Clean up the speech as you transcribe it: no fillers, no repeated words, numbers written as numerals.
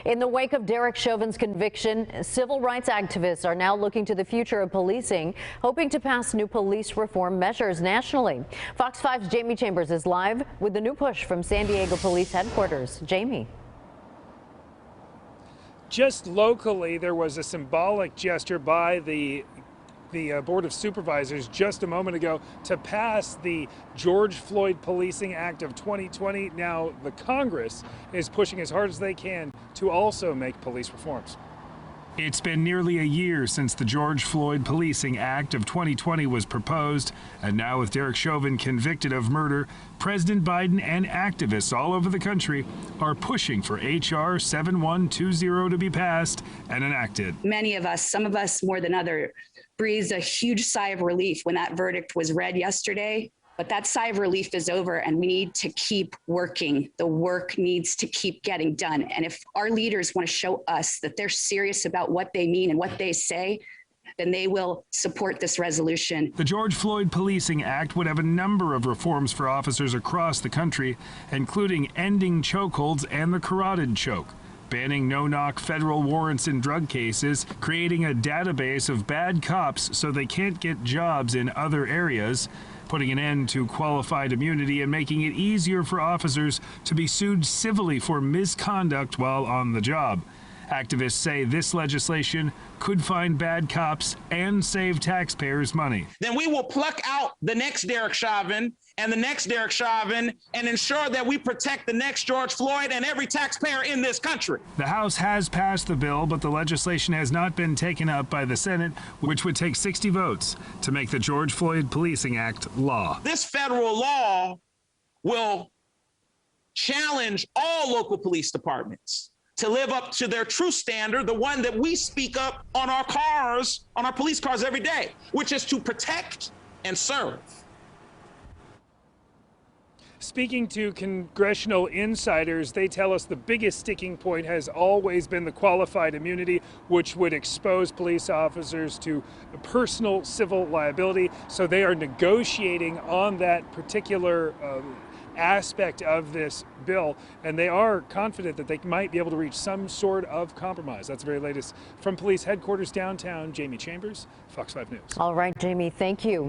In the wake of Derek Chauvin's conviction, civil rights activists are now looking to the future of policing, hoping to pass new police reform measures nationally. Fox 5's Jamie Chambers is live with the new push from San Diego Police Headquarters. Jamie. Just locally, there was a symbolic gesture by the Board of Supervisors just a moment ago to pass the George Floyd Policing Act of 2020. Now the Congress is pushing as hard as they can to also make police reforms. It's been nearly a year since the George Floyd Policing Act of 2020 was proposed, and now with Derek Chauvin convicted of murder, President Biden and activists all over the country are pushing for H.R. 7120 to be passed and enacted. Many of us, some of us more than others, breathed a huge sigh of relief when that verdict was read yesterday. But that sigh of relief is over, and we need to keep working. The work needs to keep getting done. And if our leaders want to show us that they're serious about what they mean and what they say, then they will support this resolution. The George Floyd Policing Act would have a number of reforms for officers across the country, including ending chokeholds and the carotid choke, banning no-knock federal warrants in drug cases, creating a database of bad cops so they can't get jobs in other areas, putting an end to qualified immunity, and making it easier for officers to be sued civilly for misconduct while on the job. Activists say this legislation could find bad cops and save taxpayers money. Then we will pluck out the next Derek Chauvin and the next Derek Chauvin and ensure that we protect the next George Floyd and every taxpayer in this country. The House has passed the bill, but the legislation has not been taken up by the Senate, which would take 60 votes to make the George Floyd Policing Act law. This federal law will challenge all local police departments to live up to their true standard, the one that we speak up on our cars, on our police cars every day, which is to protect and serve. Speaking to congressional insiders, they tell us the biggest sticking point has always been the qualified immunity, which would expose police officers to personal civil liability. So they are negotiating on that particular aspect of this bill, and they are confident that they might be able to reach some sort of compromise. That's the very latest from police headquarters downtown. Jamie Chambers, Fox 5 News. All right, Jamie, thank you.